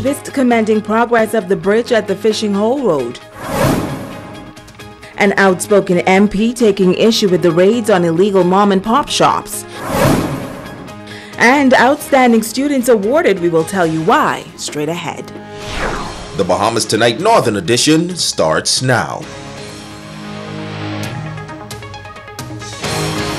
Activists commending progress of the bridge at the Fishing Hole Road. An outspoken MP taking issue with the raids on illegal mom-and-pop shops. And outstanding students awarded. We will tell you why straight ahead. The Bahamas Tonight Northern Edition starts now.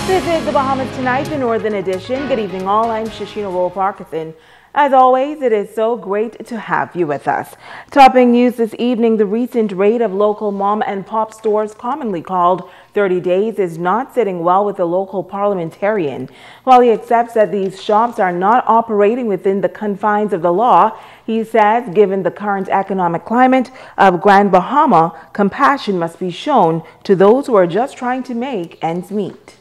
This is the Bahamas Tonight, the Northern Edition. Good evening all, I'm Shashina Roll-Parkinson. As always, it is so great to have you with us. Topping news this evening, the recent raid of local mom and pop stores, commonly called 30 Days, is not sitting well with the local parliamentarian. While he accepts that these shops are not operating within the confines of the law, he says given the current economic climate of Grand Bahama, compassion must be shown to those who are just trying to make ends meet.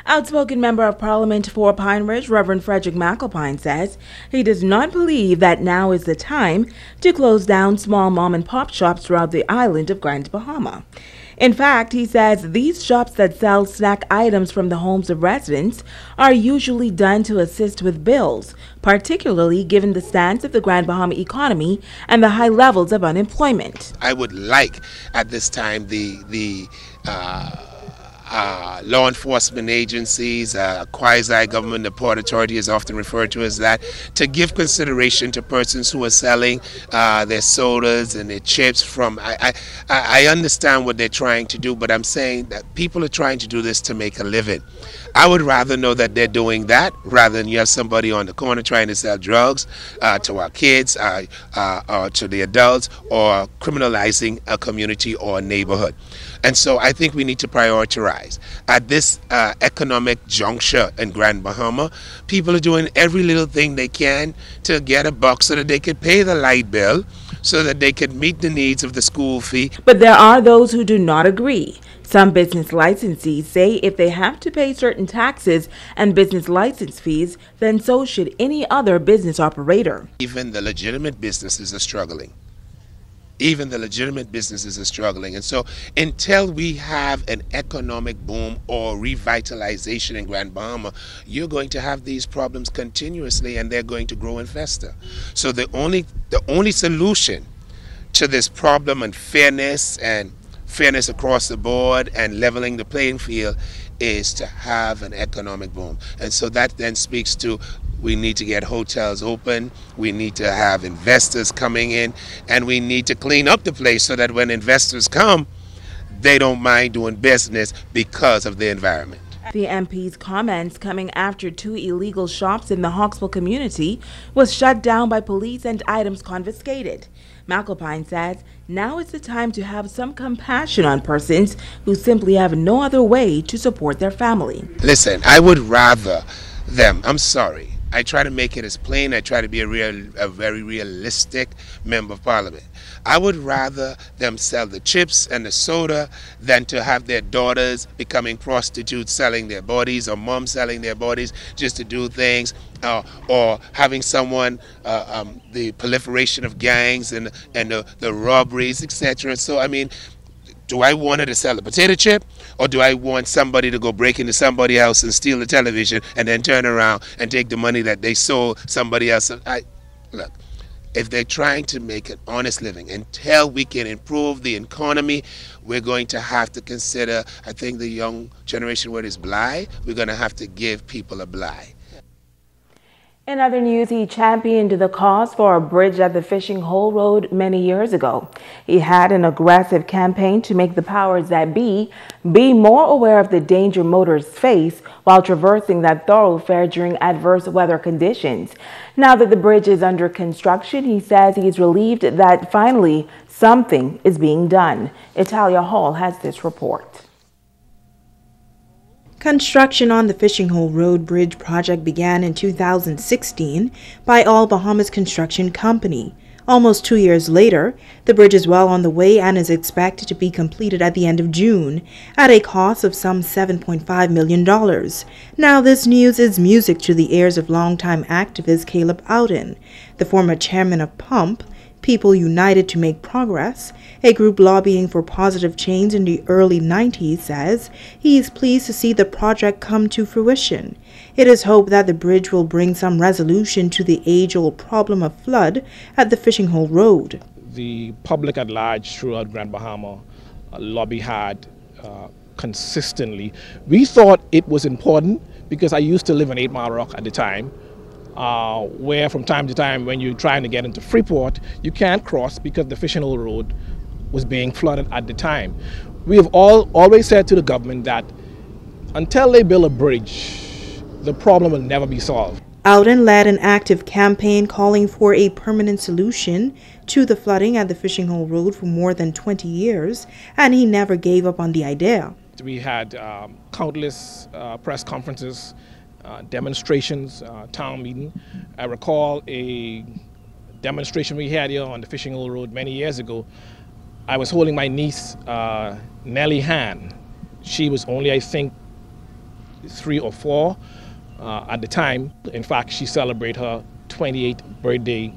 Outspoken Member of Parliament for Pine Ridge, Reverend Frederick McAlpine, says he does not believe that now is the time to close down small mom-and-pop shops throughout the island of Grand Bahama. In fact, he says these shops that sell snack items from the homes of residents are usually done to assist with bills, particularly given the stance of the Grand Bahama economy and the high levels of unemployment. I would like at this time the law enforcement agencies, quasi-government, the Port Authority is often referred to as that, to give consideration to persons who are selling their sodas and their chips from, I understand what they're trying to do, but I'm saying that people are trying to do this to make a living. I would rather know that they're doing that rather than you have somebody on the corner trying to sell drugs to our kids, or to the adults, or criminalizing a community or a neighborhood. And so I think we need to prioritize. At this economic juncture in Grand Bahama, people are doing every little thing they can to get a buck so that they could pay the light bill, so that they could meet the needs of the school fee. But there are those who do not agree. Some business licensees say if they have to pay certain taxes and business license fees, then so should any other business operator. Even the legitimate businesses are struggling. Even the legitimate businesses are struggling. And so until we have an economic boom or revitalization in Grand Bahama, you're going to have these problems continuously and they're going to grow and fester. So the only solution to this problem and fairness across the board and leveling the playing field is to have an economic boom. And so that then speaks to we need to get hotels open, we need to have investors coming in, and we need to clean up the place so that when investors come, they don't mind doing business because of the environment. The MP's comments coming after 2 illegal shops in the Hawksville community was shut down by police and items confiscated. McAlpine says now is the time to have some compassion on persons who simply have no other way to support their family. Listen, I would rather them, I'm sorry, I try to make it as plain, I try to be a very realistic member of parliament. I would rather them sell the chips and the soda than to have their daughters becoming prostitutes selling their bodies, or moms selling their bodies just to do things, or having someone, the proliferation of gangs and the robberies, etc. So, I mean, do I want her to sell a potato chip, or do I want somebody to go break into somebody's house and steal the television and then turn around and take the money that they sold somebody else? Look, if they're trying to make an honest living, until we can improve the economy, we're going to have to consider, I think the young generation word is bly, we're going to have to give people a bly. In other news, he championed the cause for a bridge at the Fishing Hole Road many years ago. He had an aggressive campaign to make the powers that be more aware of the danger motorists face while traversing that thoroughfare during adverse weather conditions. Now that the bridge is under construction, he says he's relieved that finally something is being done. Italia Hall has this report. Construction on the Fishing Hole Road Bridge project began in 2016 by All Bahamas Construction Company. Almost 2 years later, the bridge is well on the way and is expected to be completed at the end of June at a cost of some $7.5 million. Now this news is music to the ears of longtime activist Caleb Ouden. The former chairman of PUMP, People United to Make Progress, a group lobbying for positive change in the early 90s, says he is pleased to see the project come to fruition. It is hoped that the bridge will bring some resolution to the age-old problem of flood at the Fishing Hole Road. The public at large throughout Grand Bahama lobby hard consistently. We thought it was important because I used to live in 8 Mile Rock at the time, where from time to time when you're trying to get into Freeport, you can't cross because the Fishing Hole Road was being flooded at the time. We have always said to the government that until they build a bridge, the problem will never be solved. Alden led an active campaign calling for a permanent solution to the flooding at the Fishing Hole Road for more than 20 years, and he never gave up on the idea. We had countless press conferences, demonstrations, town meeting. I recall a demonstration we had here on the Fishing Hole Road many years ago. I was holding my niece, Nellie hand. She was only, I think, 3 or 4 at the time. In fact, she celebrated her 28th birthday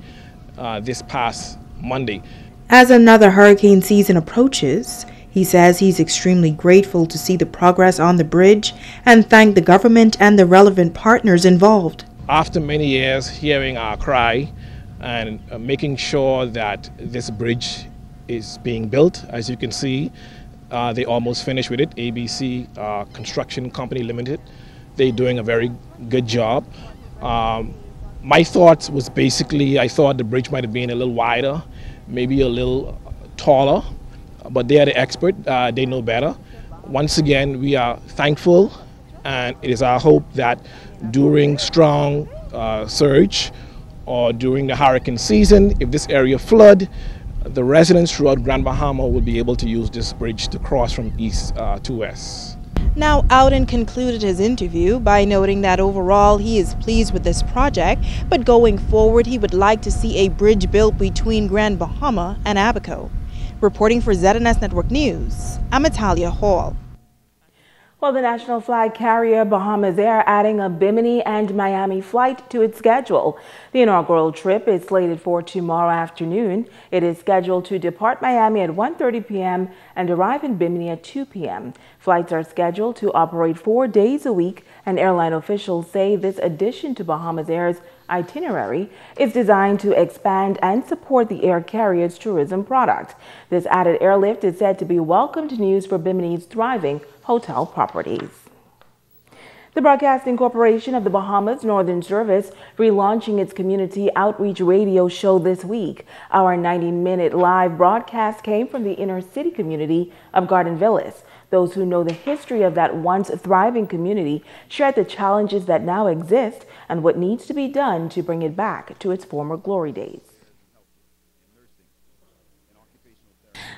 this past Monday. As another hurricane season approaches, he says he's extremely grateful to see the progress on the bridge and thank the government and the relevant partners involved. After many years hearing our cry and making sure that this bridge is being built, as you can see, they almost finished with it. ABC Construction Company Limited, they're doing a very good job. My thoughts was basically, I thought the bridge might have been a little wider, maybe a little taller, but they are the expert, they know better. Once again, we are thankful, and it is our hope that during strong surge or during the hurricane season, if this area flood, the residents throughout Grand Bahama will be able to use this bridge to cross from east to west. Now, Alden concluded his interview by noting that overall he is pleased with this project, but going forward he would like to see a bridge built between Grand Bahama and Abaco. Reporting for ZNS Network News, I'm Italia Hall. Well, the national flag carrier Bahamas Air adding a Bimini and Miami flight to its schedule. The inaugural trip is slated for tomorrow afternoon. It is scheduled to depart Miami at 1:30 p.m. and arrive in Bimini at 2 p.m. Flights are scheduled to operate 4 days a week, and airline officials say this addition to Bahamas Air's itinerary is designed to expand and support the air carrier's tourism product. This added airlift is said to be welcomed news for Bimini's thriving hotel properties. The Broadcasting Corporation of the Bahamas Northern Service relaunching its community outreach radio show this week. Our 90-minute live broadcast came from the inner city community of Garden Villas. Those who know the history of that once thriving community shared the challenges that now exist and what needs to be done to bring it back to its former glory days.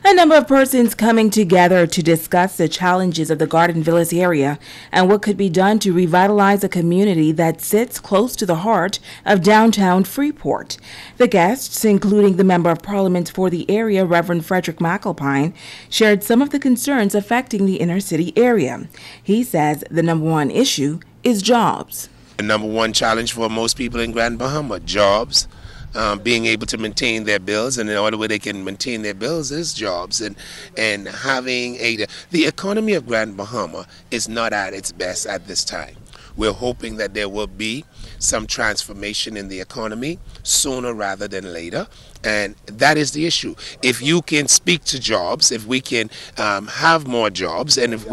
A number of persons coming together to discuss the challenges of the Garden Villas area and what could be done to revitalize a community that sits close to the heart of downtown Freeport. The guests, including the Member of Parliament for the area, Reverend Frederick McAlpine, shared some of the concerns affecting the inner city area. He says the number one issue is jobs. The number one challenge for most people in Grand Bahama, jobs. Being able to maintain their bills, and the only way they can maintain their bills is jobs, and having the economy of Grand Bahama is not at its best at this time. We're hoping that there will be some transformation in the economy sooner rather than later, and that is the issue. If you can speak to jobs, if we can have more jobs, and if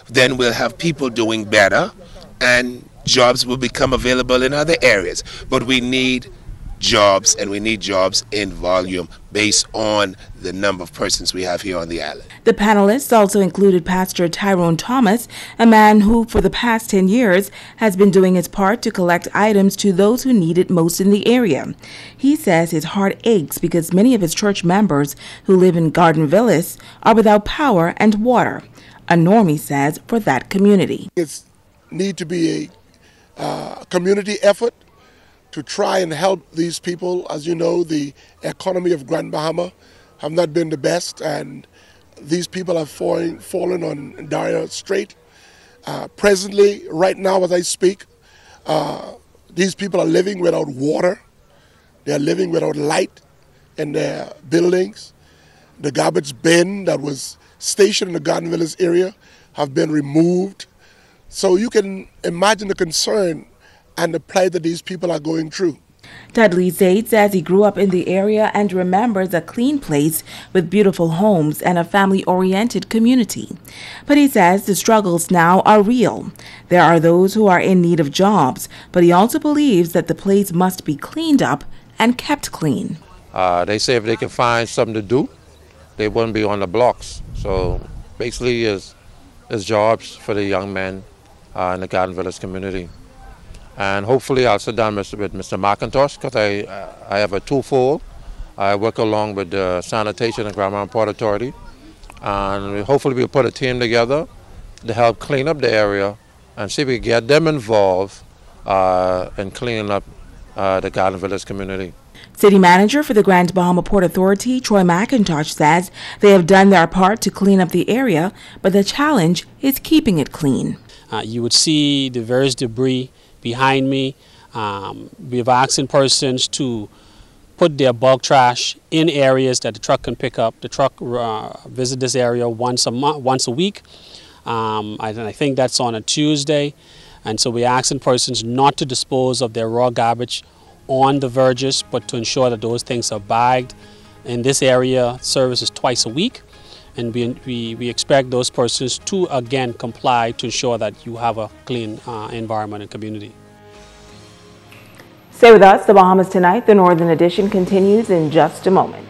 then we'll have people doing better, and jobs will become available in other areas. But we need jobs, and we need jobs in volume based on the number of persons we have here on the island. The panelists also included Pastor Tyrone Thomas, a man who for the past 10 years has been doing his part to collect items to those who need it most in the area. He says his heart aches because many of his church members who live in Garden Villas are without power and water. A norm, he says, for that community. It needs to be a community effort to try and help these people. As you know, the economy of Grand Bahama have not been the best, and these people have fallen on dire strait. Presently, right now as I speak, these people are living without water, they are living without light, in their buildings. The garbage bin that was stationed in the Garden Villas area have been removed. So you can imagine the concern and the plight that these people are going through. Dudley Zaid says he grew up in the area and remembers a clean place with beautiful homes and a family-oriented community. But he says the struggles now are real. There are those who are in need of jobs, but he also believes that the place must be cleaned up and kept clean. They say if they can find something to do, they wouldn't be on the blocks. So basically it's jobs for the young men in the Garden Villas community. And hopefully I'll sit down with Mr. McIntosh, because I have a twofold. I work along with the Sanitation and Grand Mountain Port Authority. And hopefully we'll put a team together to help clean up the area and see if we can get them involved in cleaning up the Garden Villas community. City manager for the Grand Bahama Port Authority, Troy McIntosh, says they have done their part to clean up the area, but the challenge is keeping it clean. You would see the various debris behind me. We've asked persons to put their bulk trash in areas that the truck can pick up. The truck visits this area once a week. I think that's on a Tuesday. And so we're asking persons not to dispose of their raw garbage on the verges, but to ensure that those things are bagged. In this area, service is twice a week. And we expect those persons to, again, comply to ensure that you have a clean environment and community. Stay with us. The Bahamas Tonight, the Northern Edition, continues in just a moment.